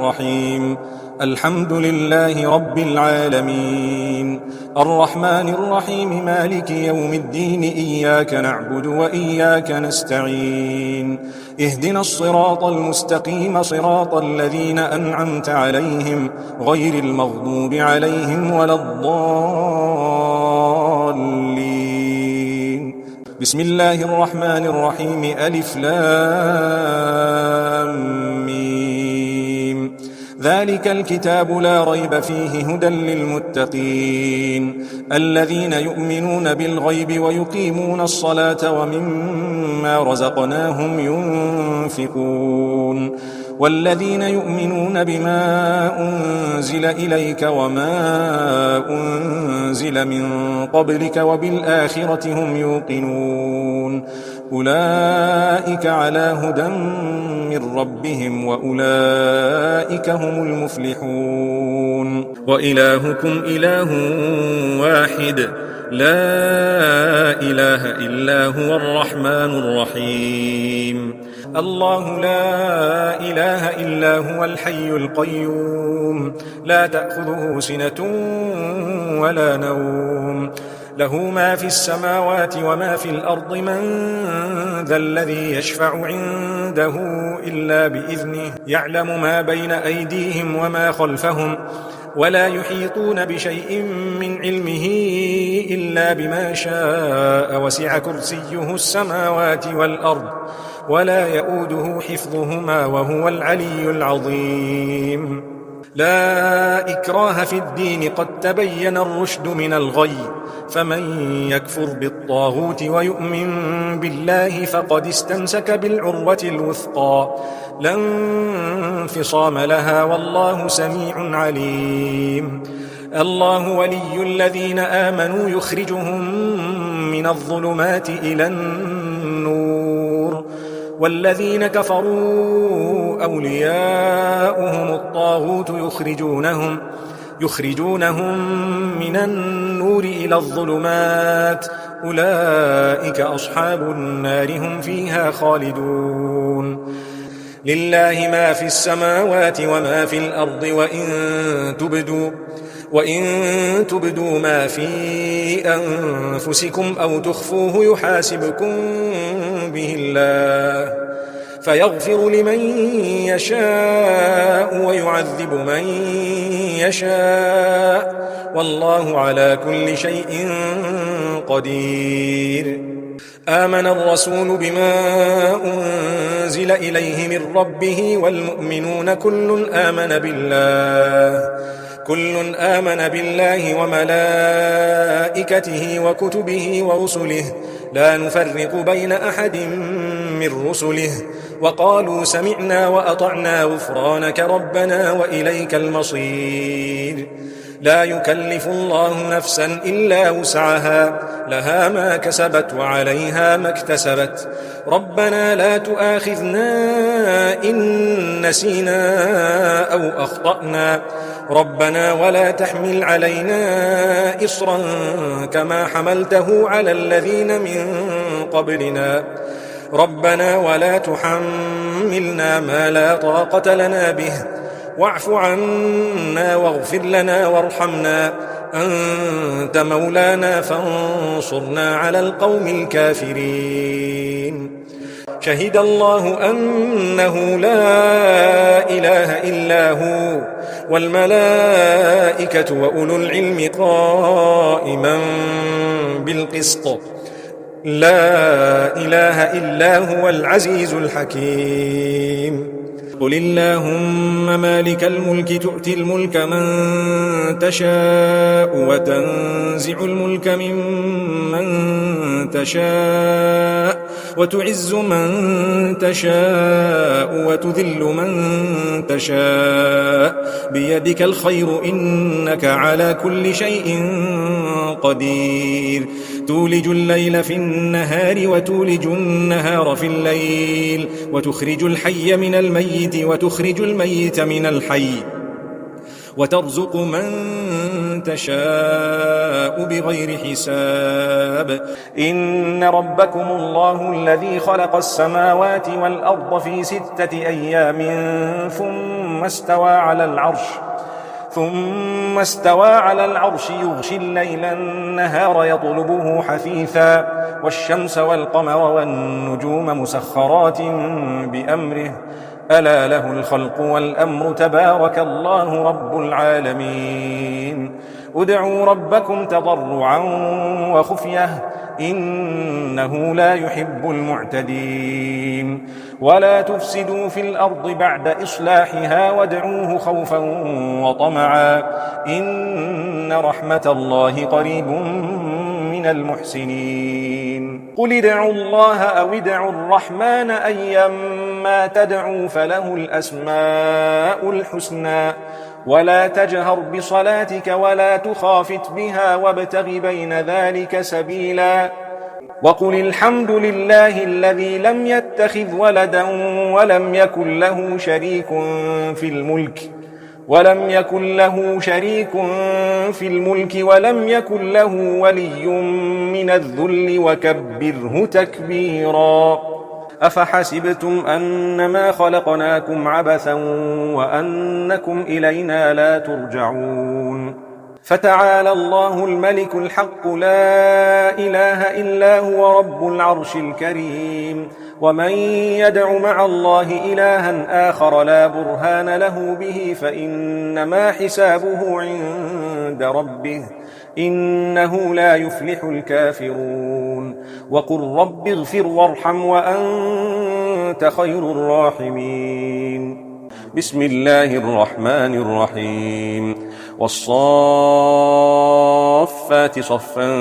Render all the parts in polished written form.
الرحيم الحمد لله رب العالمين الرحمن الرحيم مالك يوم الدين إياك نعبد وإياك نستعين اهدنا الصراط المستقيم صراط الذين أنعمت عليهم غير المغضوب عليهم ولا الضالين بسم الله الرحمن الرحيم ألف لام ميم ذلك الكتاب لا ريب فيه هدى للمتقين الذين يؤمنون بالغيب ويقيمون الصلاة ومما رزقناهم ينفقون والذين يؤمنون بما أنزل إليك وما أنزل من قبلك وبالآخرة هم يوقنون أولئك على هدى من ربهم وأولئك هم المفلحون وإلهكم إله واحد لا إله إلا هو الرحمن الرحيم الله لا إله إلا هو الحي القيوم لا تأخذه سنة ولا نوم له ما في السماوات وما في الأرض من ذا الذي يشفع عنده إلا بإذنه يعلم ما بين أيديهم وما خلفهم ولا يحيطون بشيء من علمه إلا بما شاء وسع كرسيه السماوات والأرض ولا يؤوده حفظهما وهو العلي العظيم لا إكراه في الدين قد تبين الرشد من الغي فمن يكفر بالطاغوت ويؤمن بالله فقد استمسك بالعروة الوثقى لا انفصام لها والله سميع عليم الله ولي الذين آمنوا يخرجهم من الظلمات إلى النور والذين كفروا أولياؤهم الطاغوت يخرجونهم من النور إلى الظلمات أولئك أصحاب النار هم فيها خالدون لله ما في السماوات وما في الأرض وإن تبدوا ما في أنفسكم أو تخفوه يحاسبكم به الله فيغفر لمن يشاء ويعذب من يشاء والله على كل شيء قدير آمن الرسول بما أنزل إليه من ربه والمؤمنون كل آمن بالله وملائكته وكتبه ورسله لا نفرق بين أحد من رسله وقالوا سمعنا وأطعنا غفرانك ربنا وإليك المصير لا يكلف الله نفسا إلا وسعها لها ما كسبت وعليها ما اكتسبت ربنا لا تؤاخذنا إن نسينا أو أخطأنا ربنا ولا تحمل علينا إصرا كما حملته على الذين من قبلنا ربنا ولا تحملنا ما لا طاقة لنا به واعف عنا واغفر لنا وارحمنا أنت مولانا فانصرنا على القوم الكافرين شهد الله أنه لا إله إلا هو والملائكة وأولو العلم قائما بالقسط لا إله إلا هو العزيز الحكيم قل اللهم مالك الملك تؤتي الملك من تشاء وتنزع الملك ممن تشاء وتعز من تشاء وتذل من تشاء بيدك الخير إنك على كل شيء قدير تولج الليل في النهار وتولج النهار في الليل وتخرج الحي من الميت وتخرج الميت من الحي وترزق من تشاء بغير حساب إن ربكم الله الذي خلق السماوات والأرض في 6 أيام ثم ثم استوى على العرش يغشي الليل النهار يطلبه حثيثا والشمس والقمر والنجوم مسخرات بأمره ألا له الخلق والأمر تبارك الله رب العالمين ادعوا ربكم تضرعا وخفية إنه لا يحب المعتدين ولا تفسدوا في الأرض بعد إصلاحها وادعوه خوفا وطمعا إن رحمة الله قريب من المحسنين قل ادعوا الله أو ادعوا الرحمن أيما تدعوا فله الأسماء الحسنى ولا تجهر بصلاتك ولا تخافت بها وابتغ بين ذلك سبيلا وقل الحمد لله الذي لم يتخذ ولدا ولم يكن له شريك في الملك ولم يكن له ولي من الذل وكبره تكبيرا أفحسبتم أنما خلقناكم عبثا وأنكم إلينا لا ترجعون فتعالى الله الملك الحق لا إله إلا هو رب العرش الكريم ومن يدع مع الله إلها آخر لا برهان له به فإنما حسابه عند ربه إنه لا يفلح الكافرون وقل رب اغفر وارحم وأنت خير الراحمين بسم الله الرحمن الرحيم والصافات صفا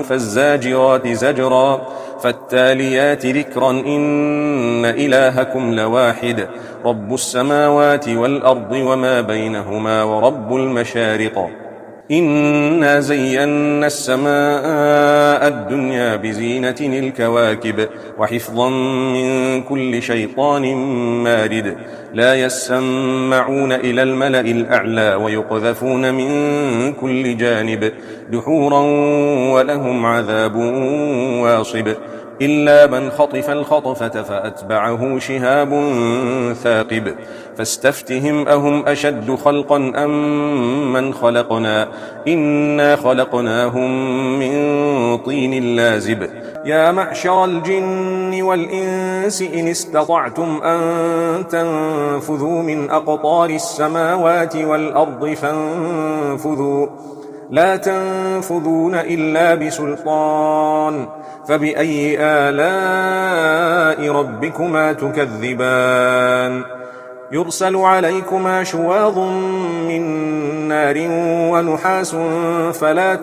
فالزاجرات زجرا فالتاليات ذكرا إن إلهكم لواحد رب السماوات والأرض وما بينهما ورب المشارق إنا زينا السماء الدنيا بزينة الكواكب وحفظا من كل شيطان مارد لا يسمعون إلى الملأ الأعلى ويقذفون من كل جانب دحورا ولهم عذاب واصب إلا من خطف الخطفة فأتبعه شهاب ثاقب فاستفتهم أهم أشد خلقا أم من خلقنا إنا خلقناهم من طين لازب يا معشر الجن والإنس إن استطعتم أن تنفذوا من أقطار السماوات والأرض فانفذوا لا تنفذون إلا بسلطان فبأي آلاء ربكما تكذبان يرسل عليكما شواظ من نار ونحاس فلا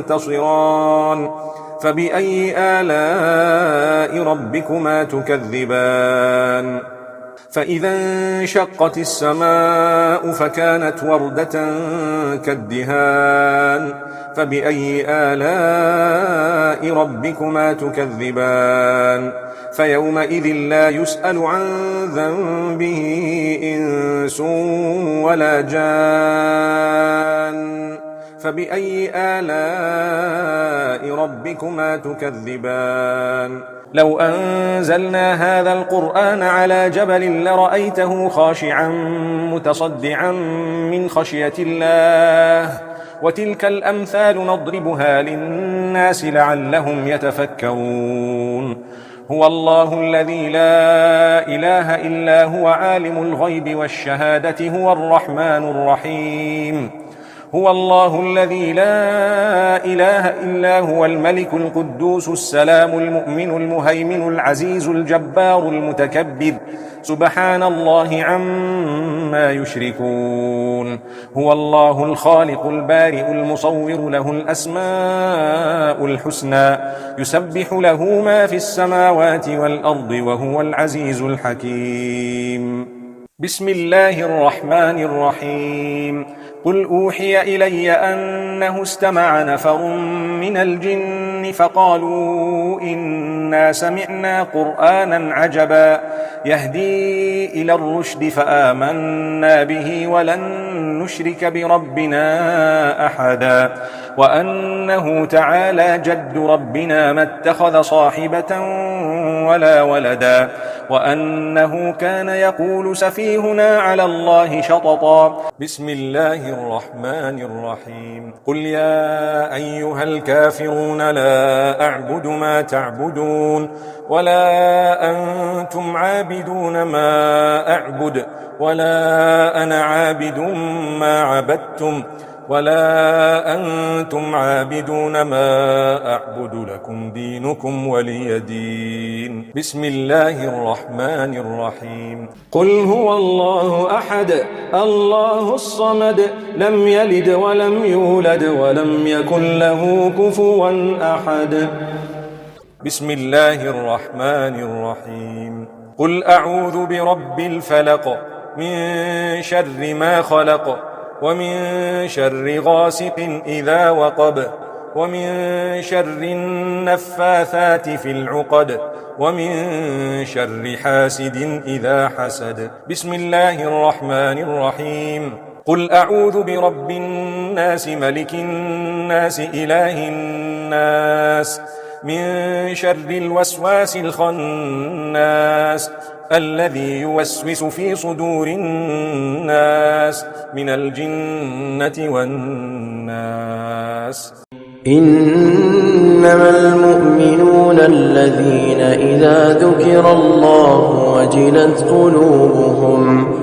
تنتصران فبأي آلاء ربكما تكذبان فإذا انشقت السماء فكانت وردة كالدهان فبأي آلاء ربكما تكذبان فيومئذ لا يسأل عن ذنبه إنس ولا جان فبأي آلاء ربكما تكذبان لو أنزلنا هذا القرآن على جبل لرأيته خاشعا متصدعا من خشية الله وتلك الأمثال نضربها للناس لعلهم يتفكرون هو الله الذي لا إله إلا هو عالم الغيب والشهادة هو الرحمن الرحيم هو الله الذي لا إله إلا هو الملك القدوس السلام المؤمن المهيمن العزيز الجبار المتكبر سبحان الله عما يشركون هو الله الخالق البارئ المصور له الأسماء الحسنى يسبح له ما في السماوات والأرض وهو العزيز الحكيم بسم الله الرحمن الرحيم قل أوحي إلي أنه استمع نفر من الجن فقالوا إنا سمعنا قرآنا عجبا يهدي إلى الرشد فآمنا به ولن نشرك بربنا أحدا وأنه تعالى جد ربنا ما اتخذ صاحبة ولا ولدا وأنه كان يقول سفيهنا على الله شططا. بسم الله الرحمن الرحيم. قل يا أيها الكافرون لا أعبد ما تعبدون ولا أنتم عابدون ما أعبد ولا أنا عابد ما عبدتم ولا أنتم عابدون ما أعبد لكم دينكم ولي دين. بسم الله الرحمن الرحيم. قل هو الله أحد الله الصمد لم يلد ولم يولد ولم يكن له كفوا أحد. بسم الله الرحمن الرحيم. قل أعوذ برب الفلق من شر ما خلق ومن شر غاسق إذا وقب ومن شر النفاثات في العقد ومن شر حاسد إذا حسد. بسم الله الرحمن الرحيم. قل أعوذ برب الناس ملك الناس إله الناس من شر الوسواس الخناس الذي يوسوس في صدور الناس من الجنة والناس. إنما المؤمنون الذين إذا ذكر الله وجلت قلوبهم